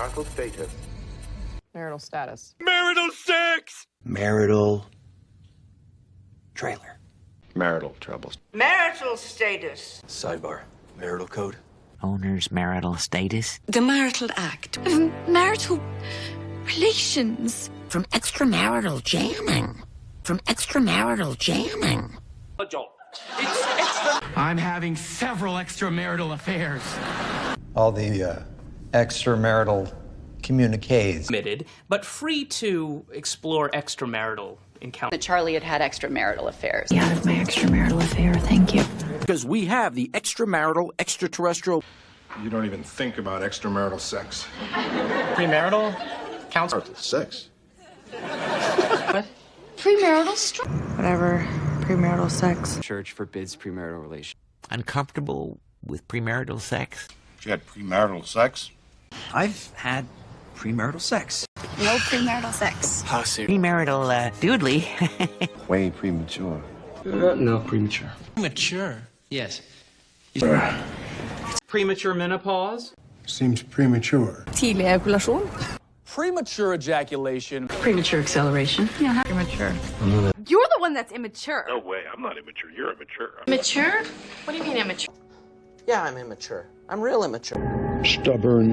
Marital status. Marital status. Marital sex! Marital trailer. Marital troubles. Marital status. Sidebar. Marital code. Owner's marital status. The marital act. Marital relations. From extramarital jamming. From extramarital jamming. I'm having several extramarital affairs. All the extramarital communiques. Admitted, but free to explore extramarital encounters. That Charlie had extramarital affairs. Get out of my extramarital affair, thank you. Because we have the extramarital, extraterrestrial. You don't even think about extramarital sex. Premarital counts. Sex. What? Premarital Whatever. Premarital sex. Church forbids premarital relations. Uncomfortable with premarital sex? You had premarital sex? I've had premarital sex. No premarital sex. How soon? Premarital, doodly. Way premature. No, premature. Mature. Yes. Premature menopause. Seems premature. Tidig ejakulasjon. Premature ejaculation. Premature acceleration. Yeah, premature. You're the one that's immature. No way, I'm not immature. You're immature. Mature? What do you mean immature? Yeah, I'm immature. I'm real immature. Stubborn.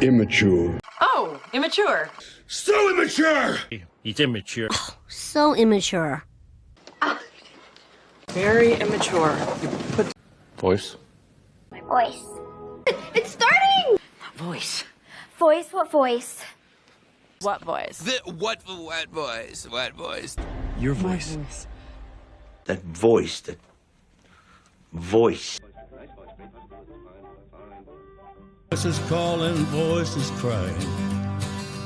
Immature. Oh, immature. So immature! He's immature. So immature. Very immature. Voice. Voice. It's starting! Voice. Voice, what voice? What voice? What voice? What voice? Your voice. That voice. That voice. Voices calling, voices crying.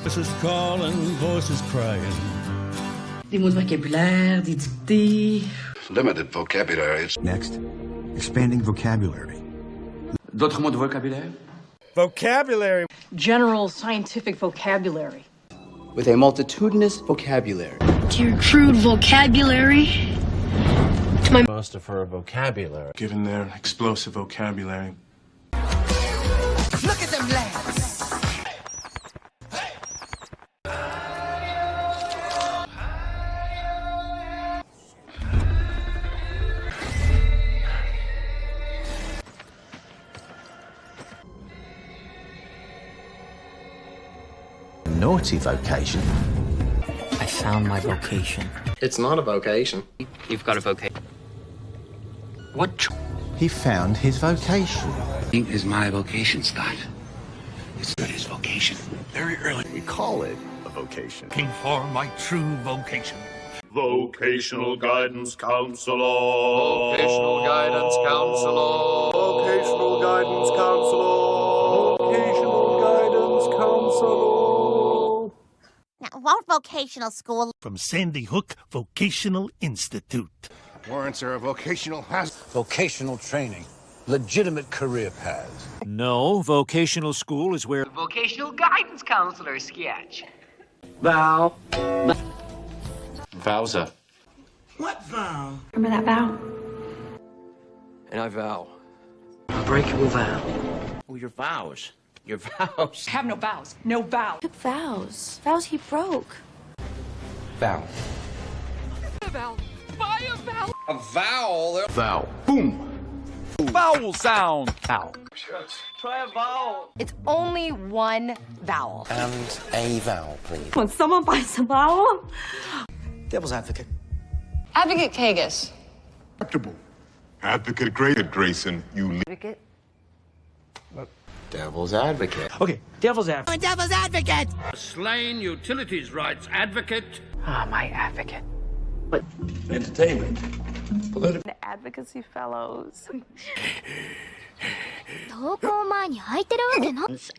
Voices calling, voices crying. Des mots de vocabulaire, des dictées. Limited vocabulary. Next, expanding vocabulary. D'autres mots de vocabulaire? Vocabulary. General scientific vocabulary. With a multitudinous vocabulary. Dear crude vocabulary. Master for a vocabulary. Given their explosive vocabulary. Look at them lads. Naughty vocation. I found my vocation. It's not a vocation. You've got a vocation. What? He found his vocation. Is my vocation, Scott. It's not his vocation. Very early. We call it a vocation. Looking for my true vocation. Vocational Guidance Counselor. Vocational Guidance Counselor. Vocational Guidance Counselor. Vocational Guidance Counselor. Now, what vocational school? From Sandy Hook Vocational Institute. Warrants are a vocational hazard. Vocational training. Legitimate career paths. No, vocational school is where... Vocational guidance counselor sketch. Vow. Vowser. What vow? Remember that vow? And I vow. Unbreakable vow. Oh, your vows. Your vows. Have no vows. No vow. Took vows. Vows he broke. Vow. A vow. Buy a vow. A vowel. Vow. Boom. Vowel sound. Vowel. Try a vowel. It's only one vowel. And a vowel, please. When someone buys a vowel. Devil's advocate. Advocate Kagas. Acceptable. Advocate Grayson, you Advocate. Devil's advocate. Okay, devil's advocate. Devil's advocate. Slain utilities rights advocate. Ah, my advocate. Entertainment. Political. Advocacy fellows.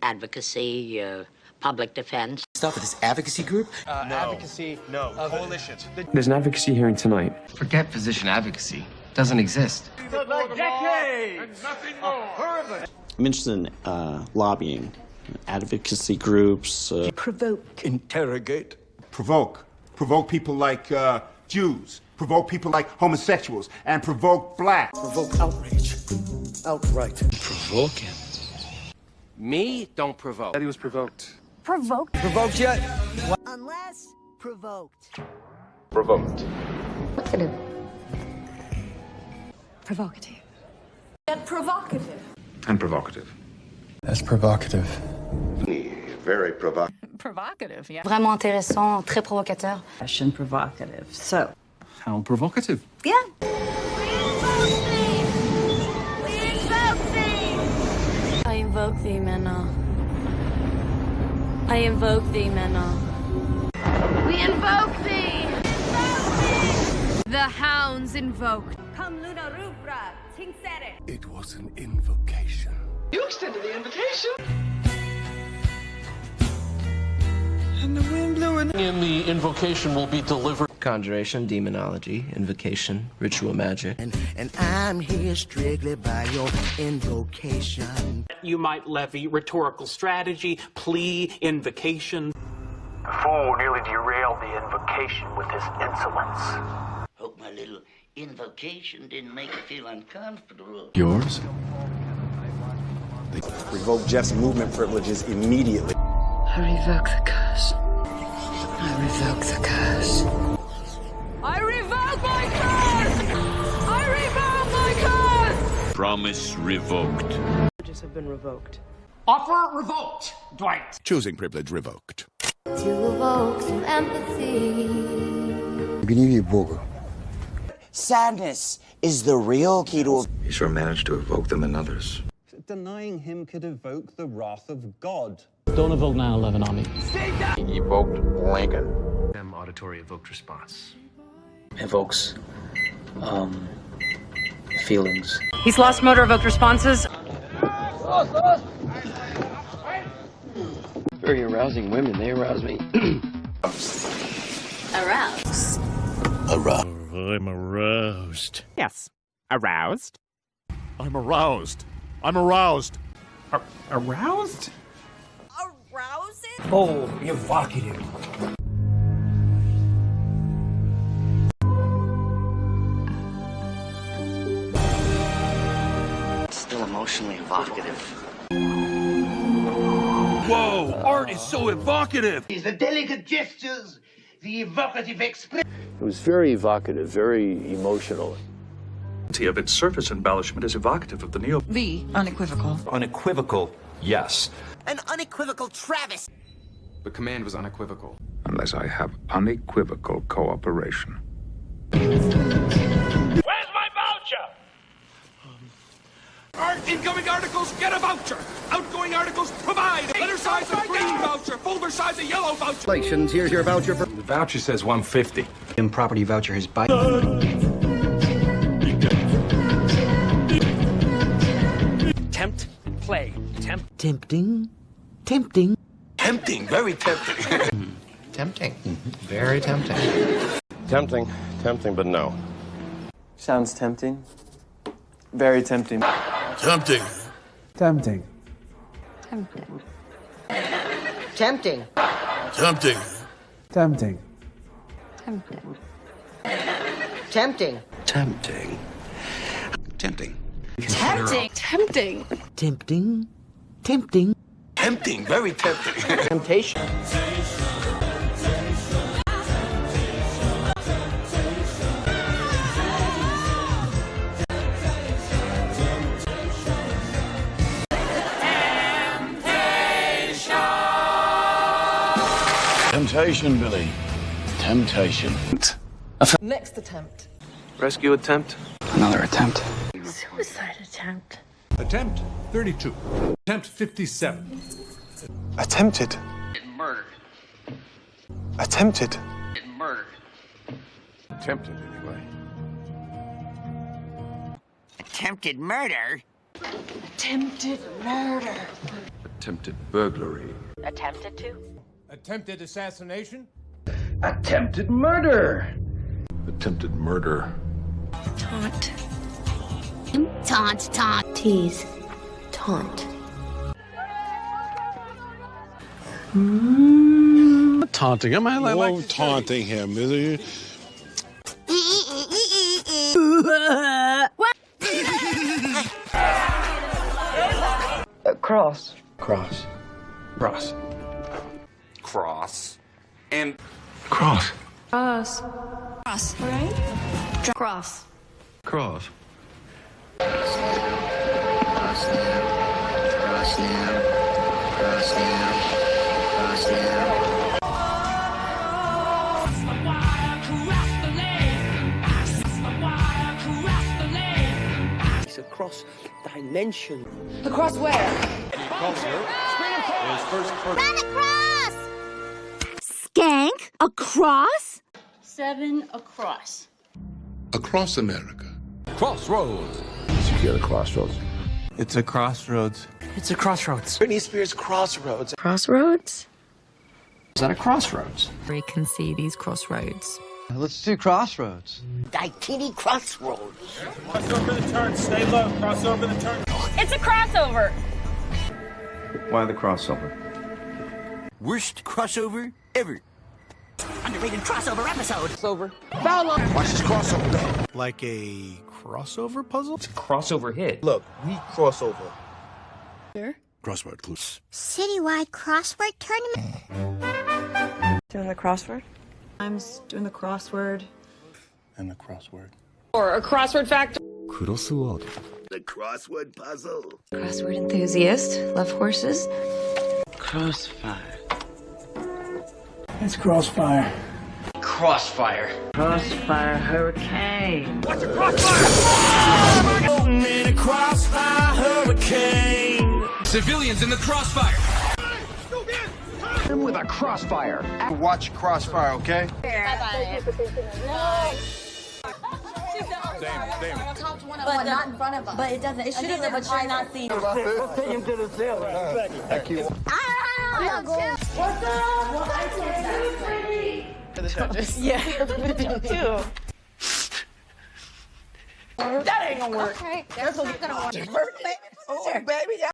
Advocacy, public defense. Stuff with this advocacy group? Advocacy. No. Coalition. There's an advocacy hearing tonight. Forget physician advocacy. Doesn't exist. Like decades. Nothing more. I'm interested in lobbying, advocacy groups. Provoke. Interrogate. Provoke. Provoke people like Jews. Provoke people like homosexuals. And provoke blacks. Provoke outrage. Outright. Provoking. Me? Don't provoke. That he was provoked. Provoked? Provoked yet? Unless provoked. Provoked. Provocative. Provocative. Get provocative. And provocative. That's provocative. Very provocative. Provocative, yeah. Vraiment intéressant, très provocateur. Fashion provocative. So, How provocative. Yeah. I invoke thee, Mena. I invoke thee, Mena. We invoke thee! The hounds invoked. Come Luna Rubra, Tingsere. It was an invocation. You extended the invitation. And the wind blew in. And the invocation will be delivered. Conjuration, demonology, invocation, ritual magic. And I'm here strictly by your invocation. You might levy rhetorical strategy, plea, invocation. The fool nearly derailed the invocation with his insolence. Hope my little invocation didn't make you feel uncomfortable. Yours? Revoke Jeff's movement privileges immediately. I revoke the curse. I revoke the curse. I revoke my curse! I revoke my curse! Promise revoked. Privileges have been revoked. Offer revoked, Dwight. Choosing privilege revoked. To evoke some empathy. Sadness is the real key to... He sure managed to evoke them in others. Denying him could evoke the wrath of God. Don't evoke 9/11 on me. He evoked Lincoln. Auditory evoked response. Evokes, feelings. He's lost motor evoked responses. Very arousing women. They arouse me. Aroused. I'm aroused. Yes. Aroused? I'm aroused. I'm aroused. Aroused? Arousing? Oh, evocative. Still emotionally evocative. Whoa, art is so evocative. The delicate gestures, the evocative expression. It was very evocative, very emotional. Of its surface embellishment is evocative of the neo. V, unequivocal. Unequivocal, yes. An unequivocal Travis. The command was unequivocal. Unless I have unequivocal cooperation. Where's my voucher? Incoming articles, get a voucher. Outgoing articles, provide. Letter size of green voucher. Folder size of yellow voucher. Here's your voucher for... The voucher says 150. Property voucher is by... Tempt, play, tempt. Tempting. Tempting. Tempting, very tempting. Tempting. Very tempting. Tempting. Tempting, but no. Sounds tempting. Very tempting. Tempting. Tempting. Tempting. Tempting. Tempting. Tempting. Tempting. Tempting. Tempting. Tempting. Tempting. Tempting. Tempting. Tempting, very tempting. Temptation. Temptation, Billy. Temptation. Next attempt. Rescue attempt. Another attempt. Suicide attempt. Attempt 32. Attempt 57. Attempted. Murder. Attempted. Murder. Attempted, anyway. Attempted murder? Attempted murder. Attempted burglary. Attempted to? Attempted assassination. Attempted murder. Attempted murder. Taunt. Taunt, taunt. Tease. Taunt. Taunting him? I like taunting him. Cross. Cross. Cross. Cross. And Cross. Cross. Cross. Right? Cross. Cross. Cross now. Cross now. Cross now. Cross now. It's across dimension. Across where? Run across! Skank? Across? 7 across. Across America. Crossroads. Secure the crossroads. It's a crossroads. It's a crossroads. Britney Spears Crossroads. Crossroads? Is that a crossroads? We can see these crossroads. Let's do crossroads. Daikini Crossroads. Cross over the turn. Stay low. Cross over the turn. It's a crossover. Why the crossover? Worst crossover ever. Underrated crossover episode. It's over. Watch this crossover go. Like a crossover puzzle? It's a crossover hit. Look, we crossover. Crossword clues. Citywide crossword tournament? Doing the crossword? I'm doing the crossword. And the crossword. Or a crossword factor? Crossword. The crossword puzzle. Crossword enthusiast. Love horses. Crossfire. It's crossfire. Crossfire. Crossfire hurricane. What's a crossfire? In a crossfire hurricane. Civilians in the crossfire. Him with a crossfire. Watch Crossfire, okay? Bye-bye. Damn. But not in front of us. But it doesn't. It should have been, but you're not seeing. Take him to the ceiling. Thank you. What's up? Yeah. Too. That ain't gonna work. Okay. That's what we're gonna watch. Oh, baby.